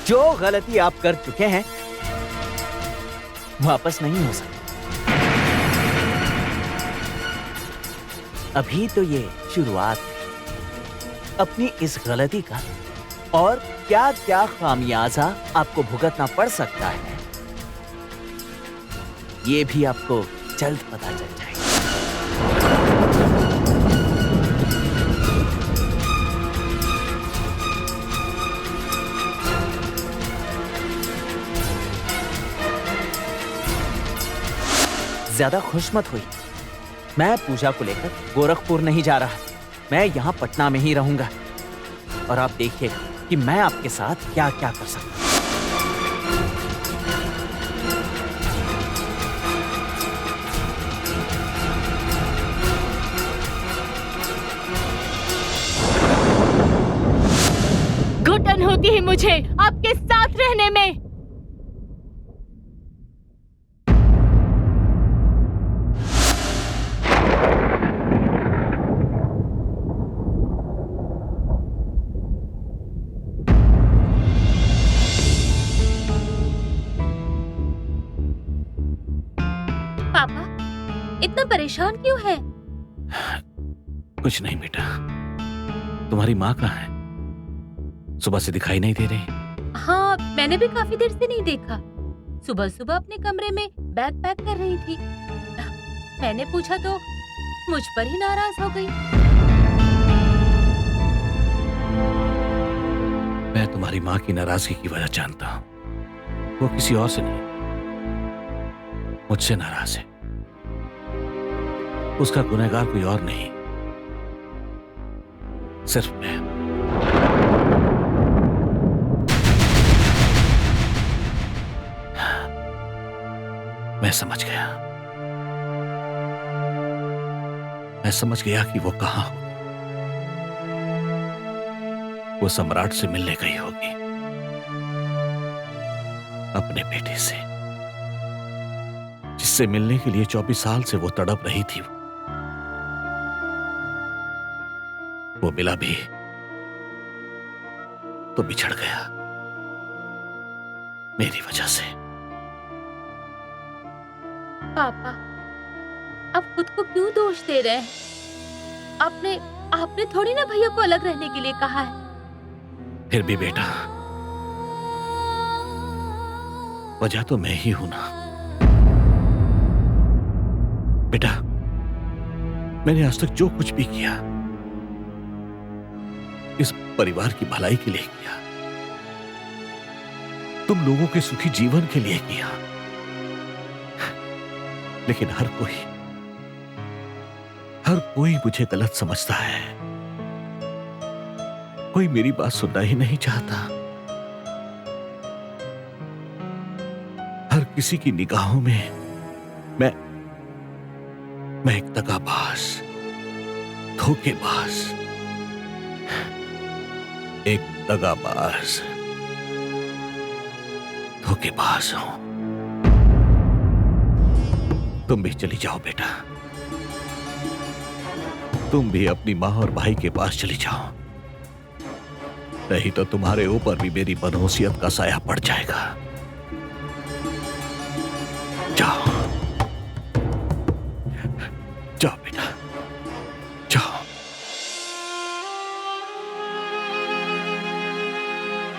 जो गलती आप कर चुके हैं वापस नहीं हो सकती। अभी तो ये शुरुआत है अपनी इस गलती का, और क्या क्या खामियाजा आपको भुगतना पड़ सकता है ये भी आपको जल्द पता चल जाएगा। ज्यादा खुश मत हुई। मैं पूजा को लेकर गोरखपुर नहीं जा रहा, मैं यहाँ पटना में ही रहूंगा, और आप देखिएगा कि मैं आपके साथ क्या क्या कर सकता हूँ। घुटन होती है मुझे आपके साथ रहने में। पापा इतना परेशान क्यों है? कुछ नहीं बेटा, तुम्हारी माँ कहाँ है? सुबह से दिखाई नहीं दे रही। हाँ, मैंने भी काफी देर से नहीं देखा। सुबह सुबह अपने कमरे में बैग पैक कर रही थी। मैंने पूछा तो मुझ पर ही नाराज हो गई। मैं तुम्हारी माँ की नाराजगी की वजह जानता हूँ। वो किसी और से नहीं, मुझसे नाराज है। उसका गुनहगार कोई और नहीं, सिर्फ मैं। मैं समझ गया, मैं समझ गया कि वो कहां हो। वो सम्राट से मिलने गई होगी, अपने बेटे से, जिससे मिलने के लिए 24 साल से वो तड़प रही थी। वो मिला भी तो बिछड़ गया मेरी वजह से। पापा आप खुद को क्यों दोष दे रहे हैं? आपने थोड़ी ना भैया को अलग रहने के लिए कहा है। फिर भी बेटा, वजह तो मैं ही हूं ना। बेटा, मैंने आज तक जो कुछ भी किया इस परिवार की भलाई के लिए किया, तुम लोगों के सुखी जीवन के लिए किया। लेकिन हर कोई मुझे गलत समझता है। कोई मेरी बात सुनना ही नहीं चाहता। हर किसी की निगाहों में मैं एक दगाबाज, धोखेबाज, एक दगाबाज, धोखेबाज हूं। तुम भी चली जाओ बेटा, तुम भी अपनी माँ और भाई के पास चली जाओ, नहीं तो तुम्हारे ऊपर भी मेरी मनहूसियत का साया पड़ जाएगा। जाओ जाओ बेटा, जाओ।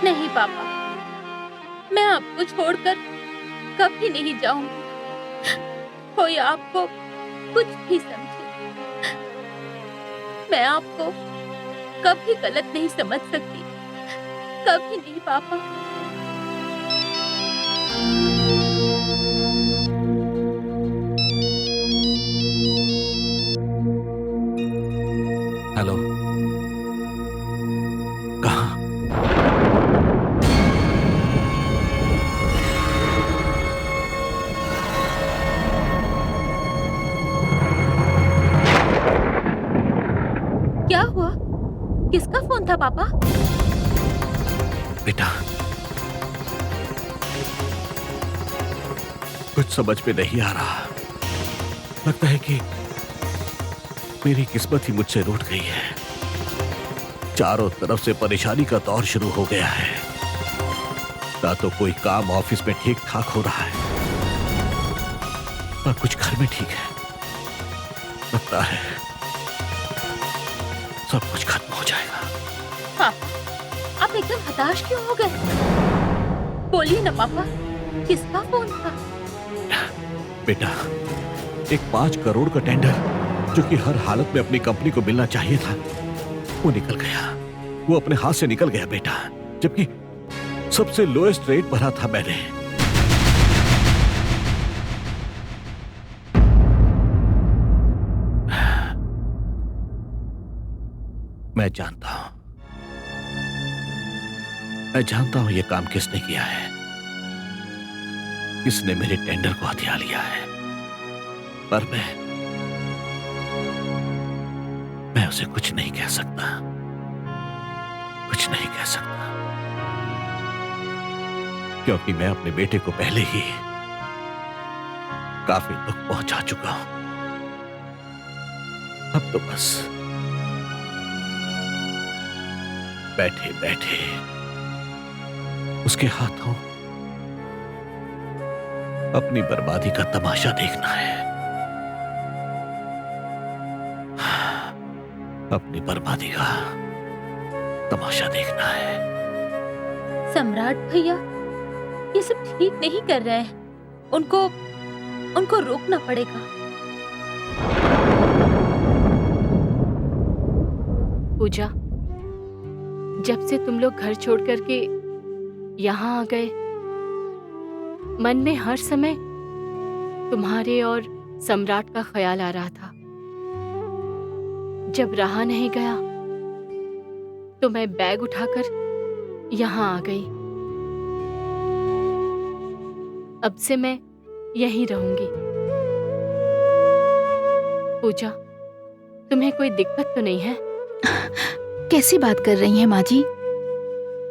नहीं पापा, मैं आपको छोड़कर कभी नहीं जाऊंगी। कोई आपको कुछ भी समझे, मैं आपको कभी गलत नहीं समझ सकती, कभी नहीं पापा। हेलो, कहाँ? क्या हुआ? किसका फोन था पापा? बेटा, कुछ समझ में नहीं आ रहा। लगता है कि मेरी किस्मत ही मुझसे रूठ गई है। चारों तरफ से परेशानी का दौर शुरू हो गया है। ना तो कोई काम ऑफिस में ठीक ठाक हो रहा है, ना कुछ घर में ठीक है। लगता है सब कुछ खत्म हो जाएगा। पापा, आप एकदम हताश क्यों हो गए? बोलिए ना पापा, किसका फोन था? बेटा, एक 5 करोड़ का टेंडर जो कि हर हालत में अपनी कंपनी को मिलना चाहिए था, वो निकल गया। वो अपने हाथ से निकल गया बेटा, जबकि सबसे लोएस्ट रेट भरा था मैंने। मैं जानता हूं ये काम किसने किया है, किसने मेरे टेंडर को हथिया लिया है, पर मैं उसे कुछ नहीं कह सकता, कुछ नहीं कह सकता, क्योंकि मैं अपने बेटे को पहले ही काफी दुख पहुंचा चुका हूं। अब तो बस बैठे बैठे उसके हाथों अपनी बर्बादी का तमाशा देखना है, अपनी बर्बादी का तमाशा देखना है। सम्राट भैया, ये सब ठीक नहीं कर रहे हैं। उनको रोकना पड़ेगा। पूजा, जब से तुम लोग घर छोड़ करके यहाँ आ गए, मन में हर समय तुम्हारे और सम्राट का ख्याल आ रहा था। जब रहा नहीं गया तो मैं बैग उठाकर यहाँ आ गई। अब से मैं यहीं रहूंगी। पूजा, तुम्हें कोई दिक्कत तो नहीं है? कैसी बात कर रही हैं माँ जी?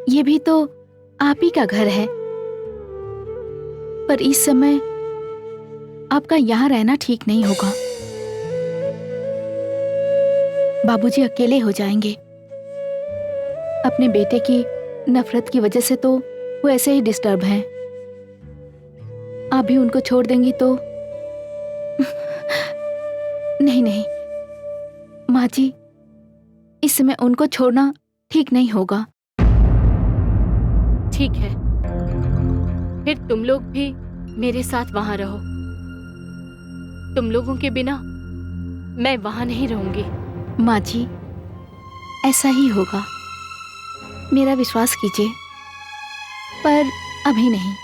ये भी तो आप ही का घर है, पर इस समय आपका यहाँ रहना ठीक नहीं होगा। बाबूजी अकेले हो जाएंगे। अपने बेटे की नफरत की वजह से तो वो ऐसे ही डिस्टर्ब हैं। आप भी उनको छोड़ देंगी तो नहीं नहीं माँ जी, इस समय उनको छोड़ना ठीक नहीं होगा। ठीक है, फिर तुम लोग भी मेरे साथ वहां रहो। तुम लोगों के बिना मैं वहां नहीं रहूंगी। माँ जी, ऐसा ही होगा, मेरा विश्वास कीजिए, पर अभी नहीं।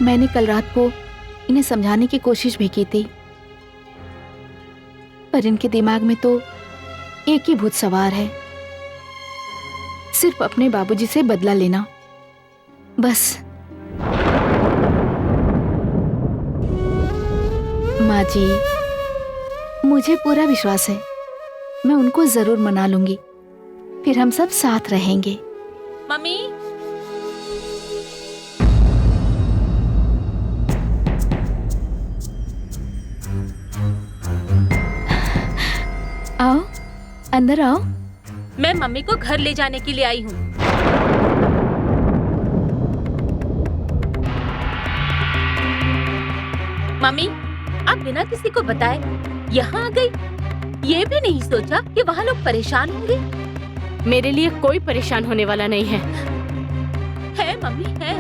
मैंने कल रात को इन्हें समझाने की कोशिश भी की थी, पर इनके दिमाग में तो एक ही भूत सवार है, सिर्फ अपने बाबूजी से बदला लेना, बस। माँ जी, मुझे पूरा विश्वास है, मैं उनको जरूर मना लूंगी, फिर हम सब साथ रहेंगे। मम्मी, आओ, अंदर आओ। मैं मम्मी को घर ले जाने के लिए आई हूँ। मम्मी, आप बिना किसी को बताए यहाँ आ गई। ये भी नहीं सोचा कि वहाँ लोग परेशान होंगे। मेरे लिए कोई परेशान होने वाला नहीं है। है मम्मी, है।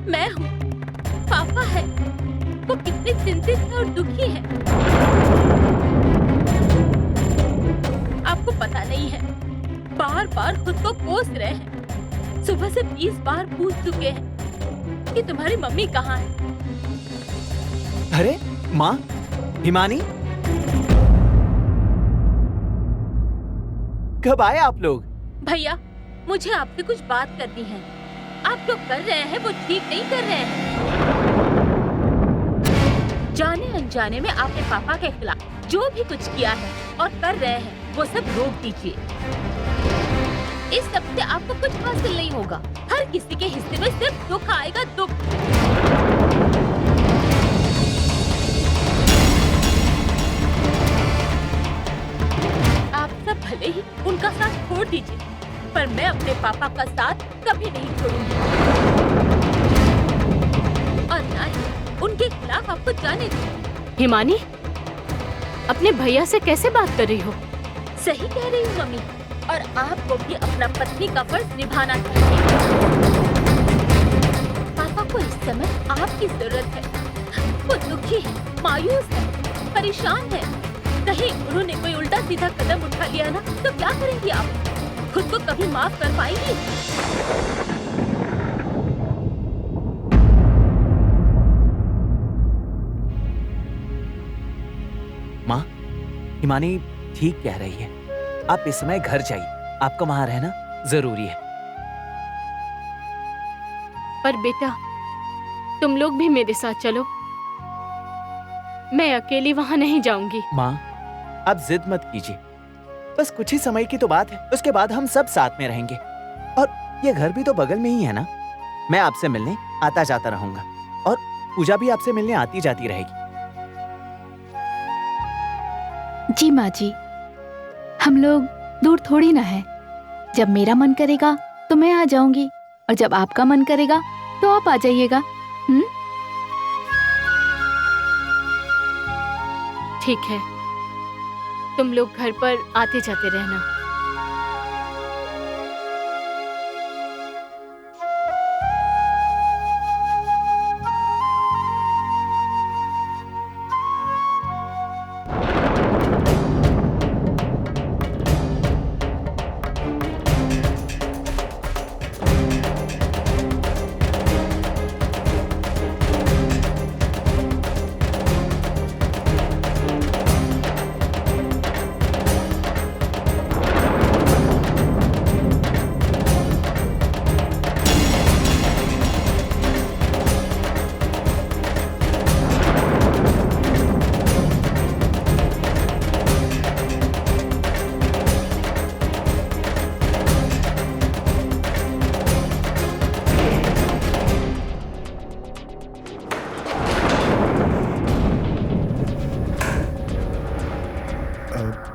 मैं हूँ, पापा है। वो कितने चिंतित है और दुखी है, आपको पता नहीं है। बार बार खुद को कोस रहे हैं। सुबह से 20 बार पूछ चुके हैं कि तुम्हारी मम्मी कहाँ है। अरे माँ, हिमानी, कब आए आप लोग? भैया, मुझे आपसे कुछ बात करनी है। आप जो कर रहे हैं वो ठीक नहीं कर रहे हैं। जाने अनजाने में आपने पापा के खिलाफ जो भी कुछ किया है और कर रहे हैं वो सब रोक दीजिए। इस सब से आपको कुछ हासिल नहीं होगा। हर किसी के हिस्से में सिर्फ दुख आएगा, दुख। आप सब भले ही उनका साथ छोड़ दीजिए, पर मैं अपने पापा का साथ कभी नहीं छोड़ूंगी और ना ही उनके खिलाफ आपको जाने दूंगी। हिमानी, अपने भैया से कैसे बात कर रही हो? सही कह रही हूँ मम्मी, और आपको भी अपना पत्नी का फर्ज निभाना चाहिए। पापा को इस समय आपकी जरूरत है। वो दुखी है, मायूस है, परेशान है। कहीं उन्होंने कोई उल्टा सीधा कदम उठा लिया ना तो क्या करेंगी आप? खुद को कभी माफ कर पाएंगी? माँ, हिमानी ठीक कह रही है। आप इस समय घर जाइए, आपका वहां रहना जरूरी है। पर बेटा, तुम लोग भी मेरे साथ चलो। मैं अकेली वहां नहीं जाऊंगी। माँ, आप जिद मत कीजिए, बस कुछ ही समय की तो बात है। उसके बाद हम सब साथ में रहेंगे और ये घर भी तो बगल में ही है ना। मैं आपसे मिलने आता जाता रहूंगा और पूजा भी आपसे मिलने आती जाती रहेगी। जी माँ जी, हम लोग दूर थोड़ी ना है। जब मेरा मन करेगा तो मैं आ जाऊंगी और जब आपका मन करेगा तो आप आ जाइएगा। ठीक है, तुम लोग घर पर आते जाते रहना।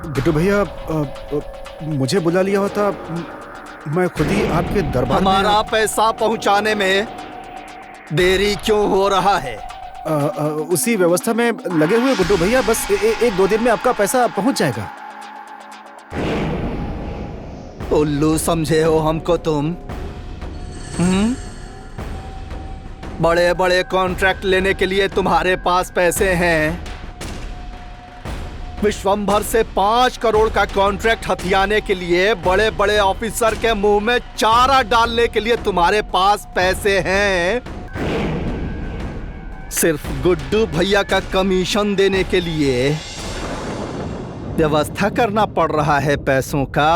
गिट्टू भैया, मुझे बुला लिया होता, मैं खुद ही आपके दरबार में। हमारा पैसा पहुंचाने में देरी क्यों हो रहा है? उसी व्यवस्था में लगे हुए गुड्डू भैया, बस एक दो दिन में आपका पैसा पहुंच जाएगा। उल्लू समझे हो हमको तुम? बड़े बड़े कॉन्ट्रैक्ट लेने के लिए तुम्हारे पास पैसे हैं। विश्वंभर से 5 करोड़ का कॉन्ट्रैक्ट हथियाने के लिए, बड़े बड़े ऑफिसर के मुंह में चारा डालने के लिए तुम्हारे पास पैसे हैं। सिर्फ गुड्डू भैया का कमीशन देने के लिए व्यवस्था करना पड़ रहा है पैसों का।